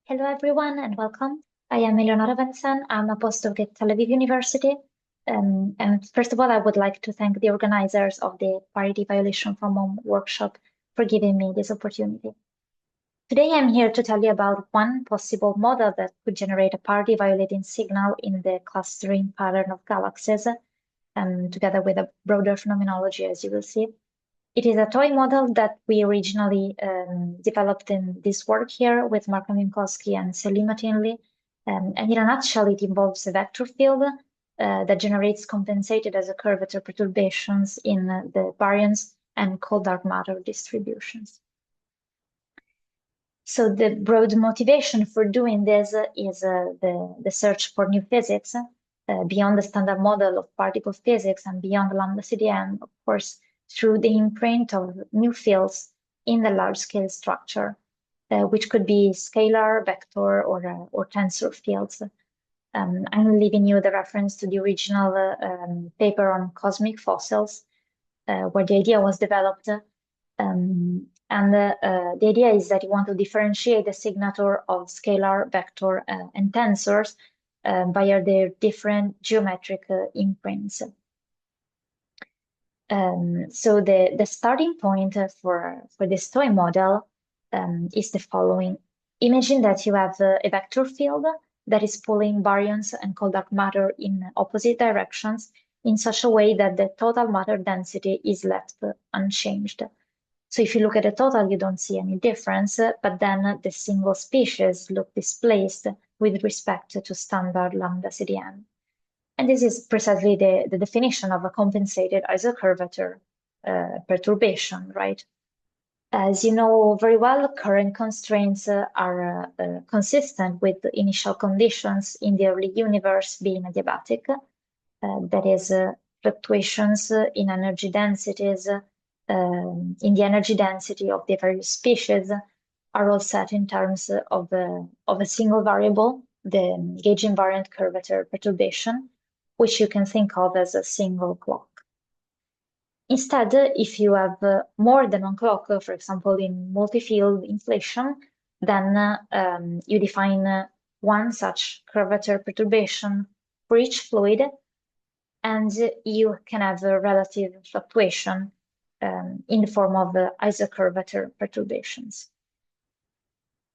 Hello, everyone, and welcome. I am Eleonora Vanzan. I'm a postdoc at Tel Aviv University. And first of all, I would like to thank the organizers of the Parity Violation from Home workshop for giving me this opportunity. Today, I'm here to tell you about one possible model that could generate a parity violating signal in the clustering pattern of galaxies, together with a broader phenomenology, as you will see. It is a toy model that we originally developed in this work here with Marko Minkowski and Selima Tinley. And in a nutshell, it involves a vector field that generates compensated isocurvature perturbations in the baryons and cold dark matter distributions. So the broad motivation for doing this is the search for new physics beyond the standard model of particle physics and beyond lambda CDM, of course, through the imprint of new fields in the large-scale structure, which could be scalar, vector, or tensor fields. I'm leaving you the reference to the original paper on cosmic fossils, where the idea was developed. The idea is that you want to differentiate the signature of scalar, vector, and tensors via their different geometric imprints. So the starting point for this toy model is the following. Imagine that you have a vector field that is pulling baryons and cold dark matter in opposite directions in such a way that the total matter density is left unchanged. So if you look at the total, you don't see any difference, but then the single species look displaced with respect to standard lambda CDM. And this is precisely the definition of a compensated isocurvature perturbation, right? As you know very well, current constraints are consistent with the initial conditions in the early universe being adiabatic. That is, fluctuations in energy densities, in the energy density of the various species are all set in terms of a single variable, the gauge invariant curvature perturbation, which you can think of as a single clock. Instead, if you have more than one clock, for example, in multi-field inflation, then you define one such curvature perturbation for each fluid, and you can have a relative fluctuation in the form of isocurvature perturbations.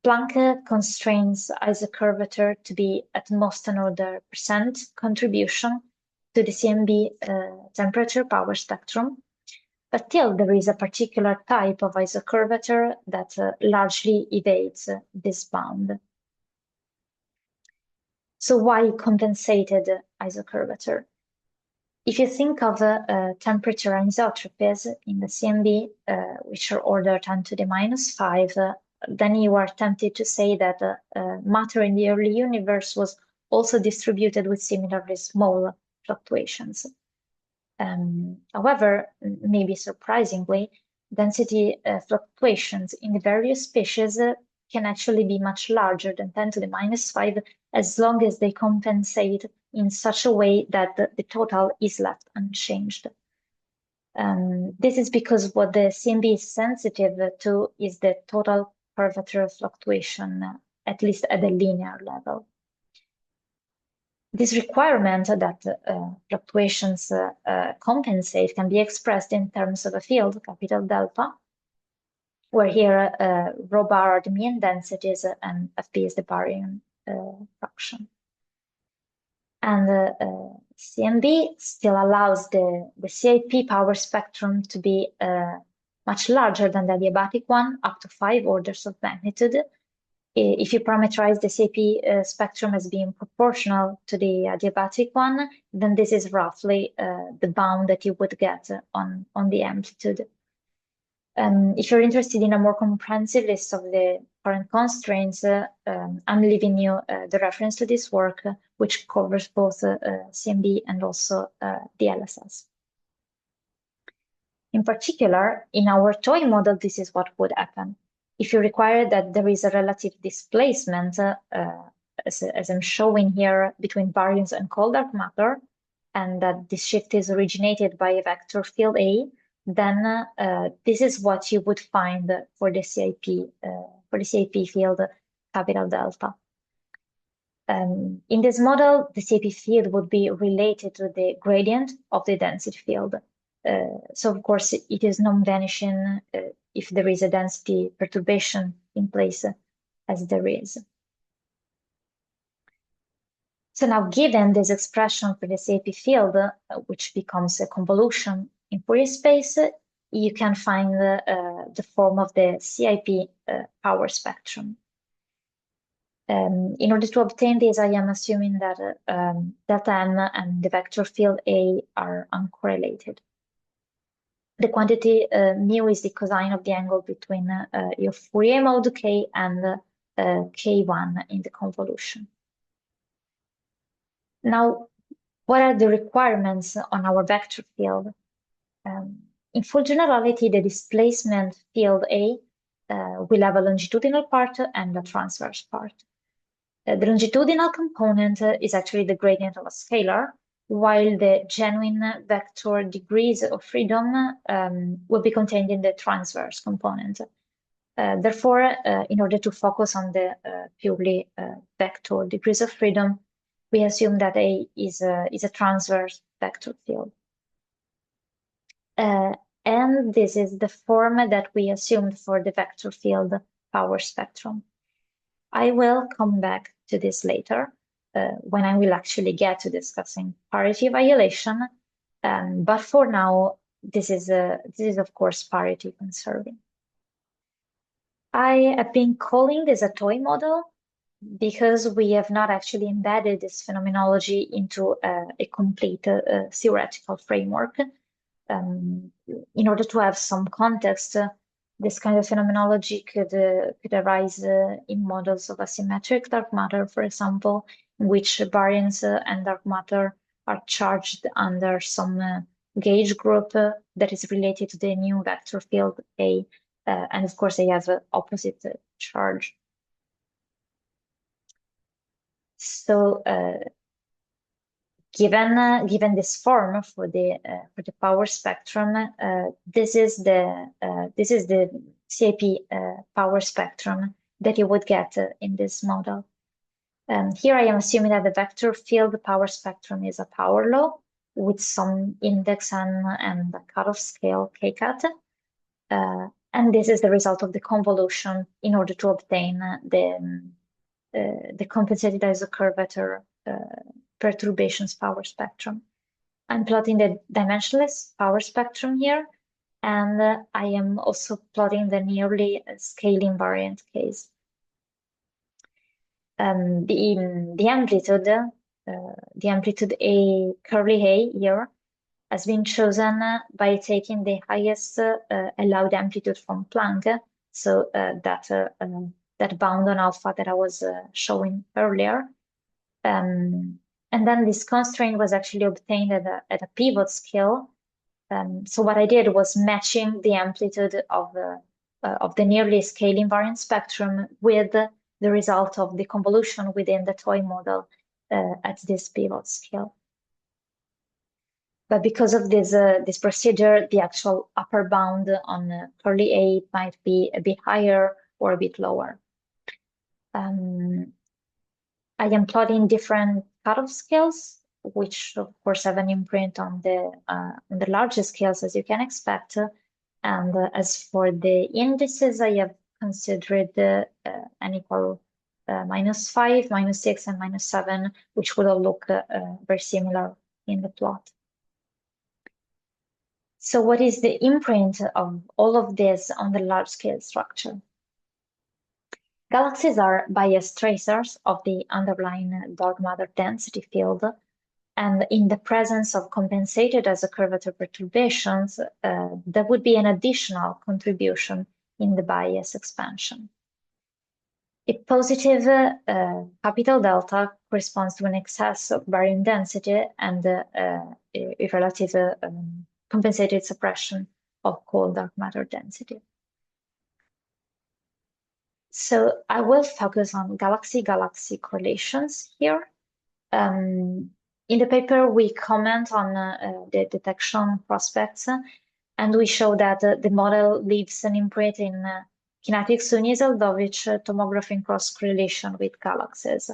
Planck constrains isocurvature to be at most an order percent contribution to the CMB temperature power spectrum, but still there is a particular type of isocurvature that largely evades this bound. So why compensated isocurvature? If you think of temperature anisotropies in the CMB, which are order 10 to the minus 5, then you are tempted to say that matter in the early universe was also distributed with similarly small fluctuations. However, maybe surprisingly, density fluctuations in the various species can actually be much larger than 10 to the minus 5 as long as they compensate in such a way that the total is left unchanged. This is because what the CMB is sensitive to is the total curvature fluctuation, at least at the linear level. This requirement that fluctuations compensate can be expressed in terms of a field, capital delta, where here rho bar are the mean densities and Fp is the baryon fraction. And CMB still allows the CIP power spectrum to be much larger than the adiabatic one, up to 5 orders of magnitude. If you parameterize the CIP spectrum as being proportional to the adiabatic one, then this is roughly the bound that you would get on the amplitude. If you're interested in a more comprehensive list of the current constraints, I'm leaving you the reference to this work, which covers both CMB and also the LSS. In particular, in our toy model, this is what would happen. If you require that there is a relative displacement, as I'm showing here, between baryons and cold dark matter, and that this shift is originated by a vector field A, then this is what you would find for the CIP field capital delta. In this model, the CIP field would be related to the gradient of the density field. So of course, it is non-vanishing if there is a density perturbation in place, as there is. So now, given this expression for the CIP field, which becomes a convolution in Fourier space, you can find the form of the CIP power spectrum. In order to obtain this, I am assuming that delta M and the vector field A are uncorrelated. The quantity mu is the cosine of the angle between your Fourier mode K and K1 in the convolution. Now, what are the requirements on our vector field? In full generality, the displacement field A will have a longitudinal part and a transverse part. The longitudinal component is actually the gradient of a scalar, while the genuine vector degrees of freedom will be contained in the transverse component. Therefore, in order to focus on the purely vector degrees of freedom, we assume that A is a transverse vector field. And this is the form that we assumed for the vector field power spectrum. I will come back to this later when I will actually get to discussing parity violation. But for now, this is of course parity conserving. I have been calling this a toy model because we have not actually embedded this phenomenology into a complete theoretical framework. In order to have some context, this kind of phenomenology could arise in models of asymmetric dark matter, for example, in which baryons and dark matter are charged under some gauge group that is related to the new vector field A, and of course they have opposite charge. So given this form for the power spectrum, this is the CIP power spectrum that you would get in this model. Here I am assuming that the vector field power spectrum is a power law with some index n and a cutoff scale k cut, and this is the result of the convolution in order to obtain the compensated isocurvature perturbations power spectrum. I'm plotting the dimensionless power spectrum here, and I am also plotting the nearly scale invariant case. The amplitude A curly A here has been chosen by taking the highest allowed amplitude from Planck, so that bound on alpha that I was showing earlier. And then this constraint was actually obtained at a pivot scale. So what I did was matching the amplitude of the nearly scale invariant spectrum with the result of the convolution within the toy model at this pivot scale. But because of this procedure, the actual upper bound on curly A might be a bit higher or a bit lower. I am plotting different cutoff scales, which of course have an imprint on the larger scales, as you can expect. And as for the indices, I have considered n equal -5, -6, and -7, which would all look very similar in the plot. So what is the imprint of all of this on the large scale structure? Galaxies are biased tracers of the underlying dark matter density field, and in the presence of compensated isocurvature perturbations, there would be an additional contribution in the bias expansion. A positive capital delta corresponds to an excess of baryon density and a relative compensated suppression of cold dark matter density. So I will focus on galaxy-galaxy correlations here. In the paper, we comment on the detection prospects, and we show that the model leaves an imprint in kinetic Sunyi-Zeldovich tomography in cross correlation with galaxies.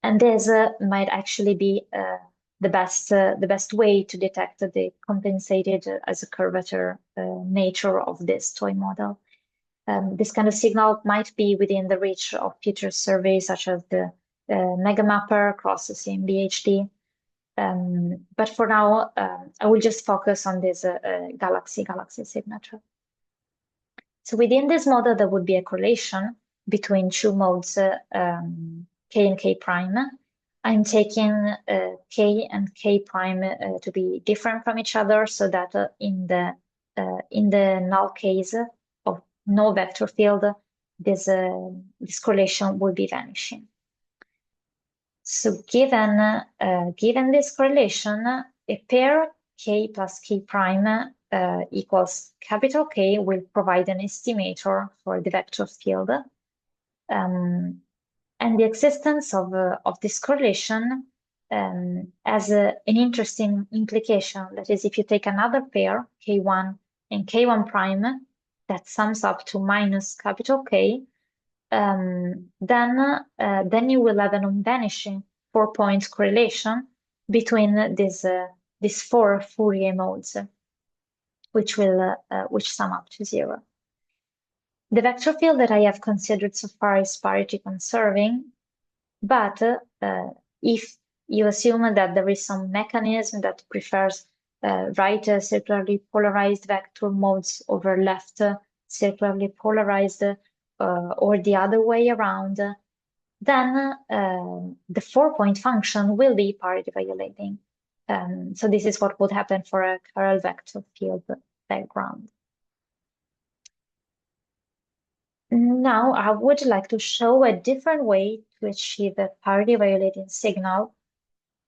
And this might actually be the best way to detect the compensated isocurvature nature of this toy model. This kind of signal might be within the reach of future surveys such as the megamapper cross CMB-HD. But for now, I will just focus on this galaxy signature. So within this model, there would be a correlation between two modes, K and K prime. I'm taking K and K prime to be different from each other, so that in the null case of no vector field, this correlation will be vanishing. So given this correlation, a pair K plus K prime equals capital K will provide an estimator for the vector field. And the existence of this correlation has an interesting implication. That is, if you take another pair, K1 and K1 prime, that sums up to minus capital K, then you will have an unvanishing 4-point correlation between these four Fourier modes, which sum up to 0. The vector field that I have considered so far is parity conserving, but if you assume that there is some mechanism that prefers right circularly polarized vector modes over left circularly polarized or the other way around, then the 4-point function will be parity violating. So this is what would happen for a chiral vector field background. Now I would like to show a different way to achieve a parity violating signal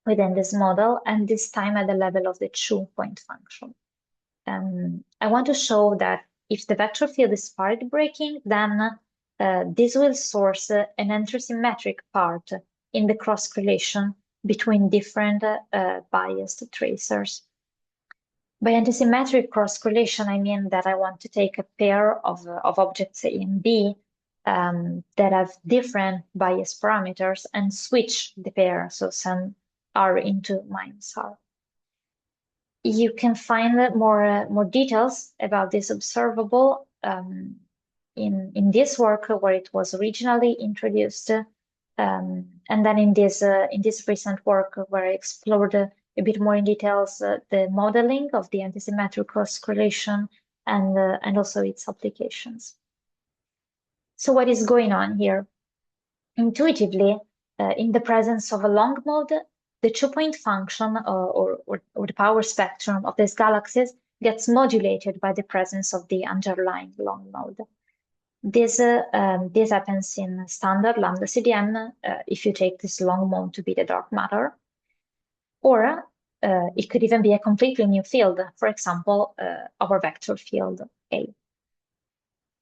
within this model, and this time at the level of the 2-point function. I want to show that if the vector field is parity breaking, then this will source an antisymmetric part in the cross correlation between different biased tracers. By antisymmetric cross correlation, I mean that I want to take a pair of objects A and B that have different bias parameters and switch the pair, so send R into minus R. You can find more details about this observable in this work where it was originally introduced, and then in this recent work where I explored a bit more in details the modeling of the antisymmetric cross correlation and also its applications. So what is going on here? Intuitively, in the presence of a long mode, the 2-point function or the power spectrum of these galaxies gets modulated by the presence of the underlying long mode. This happens in standard lambda CDM if you take this long mode to be the dark matter. Or it could even be a completely new field, for example, our vector field A.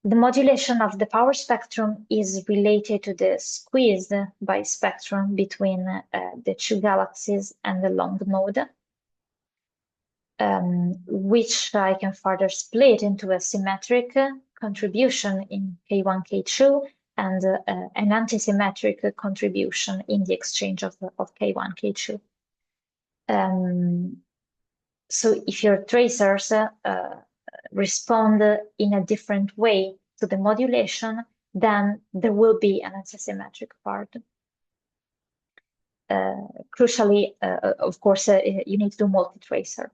The modulation of the power spectrum is related to the squeezed by spectrum between the two galaxies and the long mode, which I can further split into a symmetric contribution in K1, K2, and an antisymmetric contribution in the exchange of K1, K2. So if your tracers respond in a different way to the modulation, then there will be an antisymmetric part. Crucially, of course, you need to do multi-tracer.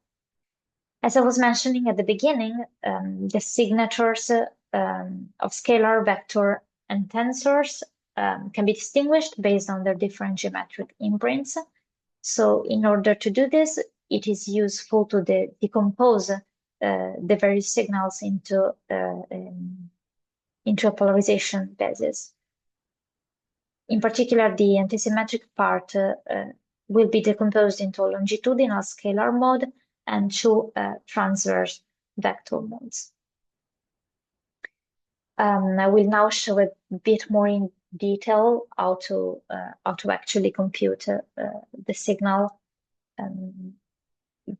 As I was mentioning at the beginning, the signatures of scalar, vector, and tensors can be distinguished based on their different geometric imprints. So in order to do this, it is useful to decompose the various signals into a polarization basis. In particular, the antisymmetric part will be decomposed into a longitudinal scalar mode and two transverse vector modes. I will now show a bit more in detail how to actually compute the signal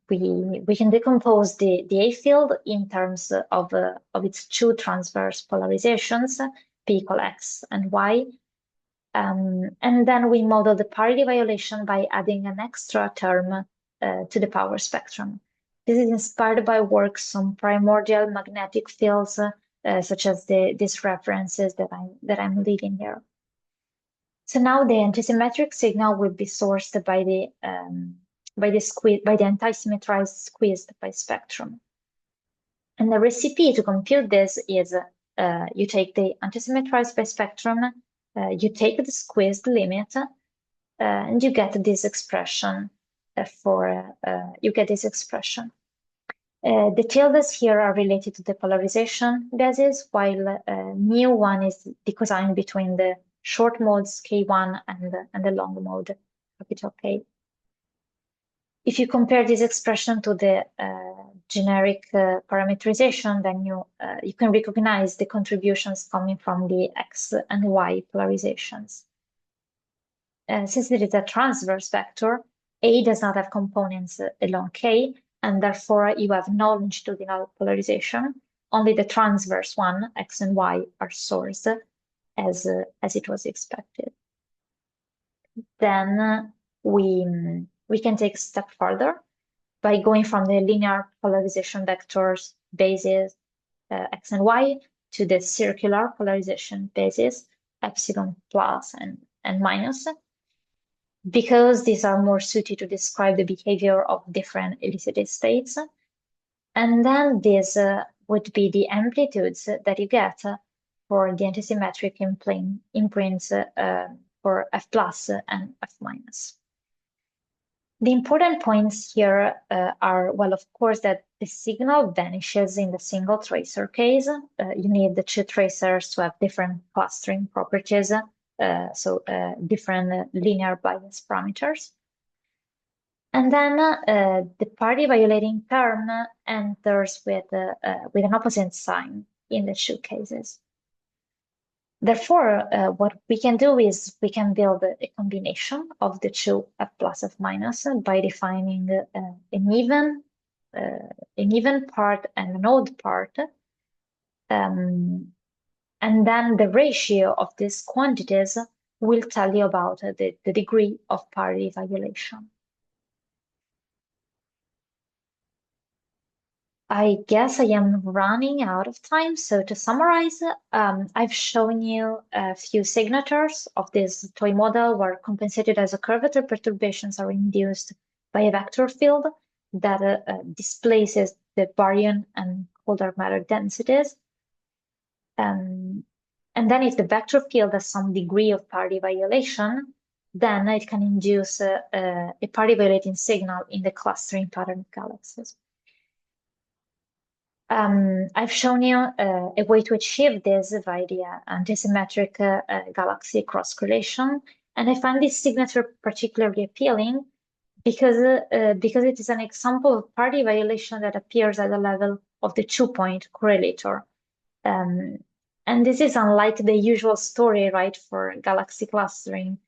we can decompose the A field in terms of its two transverse polarizations, P equal X and Y. And then we model the parity violation by adding an extra term to the power spectrum. This is inspired by works on primordial magnetic fields, such as these references that I'm leaving here. So now the antisymmetric signal will be sourced by the antisymmetrized squeezed bispectrum. And the recipe to compute this is you take the antisymmetrized bispectrum, you take the squeezed limit, and you get this expression The tildes here are related to the polarization basis, while mu1 is the cosine between the short modes K1 and the long mode, capital K. If you compare this expression to the generic parametrization, then you can recognize the contributions coming from the X and Y polarizations. Since there is a transverse vector, A does not have components along K, and therefore you have no longitudinal polarization. Only the transverse one, X and Y, are sourced as it was expected. Then we can take a step further by going from the linear polarization vectors basis X and Y to the circular polarization basis epsilon plus and minus, because these are more suited to describe the behavior of different elicited states. And then these would be the amplitudes that you get for the antisymmetric imprints for F plus and F minus. The important points here are, well, of course, that the signal vanishes in the single tracer case. You need the two tracers to have different clustering properties, different linear bias parameters. And then the parity violating term enters with an opposite sign in the two cases. Therefore, what we can do is we can build a combination of the two F plus F minus by defining an even part and an odd part. And then the ratio of these quantities will tell you about the degree of parity violation. I guess I am running out of time. So to summarize, I've shown you a few signatures of this toy model where compensated isocurvature perturbations are induced by a vector field that displaces the baryon and cold dark matter densities. And then if the vector field has some degree of parity violation, then it can induce a parity violating signal in the clustering pattern of galaxies. I've shown you a way to achieve this via the antisymmetric galaxy cross-correlation, and I find this signature particularly appealing because it is an example of parity violation that appears at the level of the two-point correlator. And this is unlike the usual story, right, for galaxy clustering,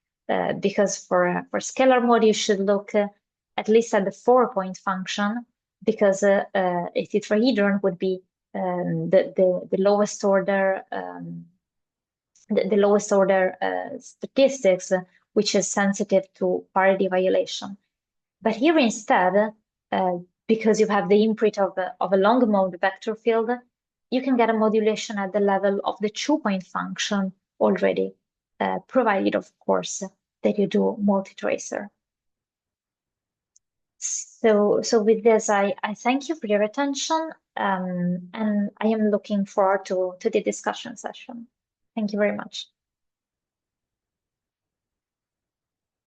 because for scalar mode, you should look at least at the 4-point function, because a tetrahedron would be the lowest order statistics, which is sensitive to parity violation. But here instead, because you have the imprint of a long mode vector field, you can get a modulation at the level of the 2-point function already, provided, of course, that you do multi-tracer. So with this, I thank you for your attention, and I am looking forward to the discussion session. Thank you very much.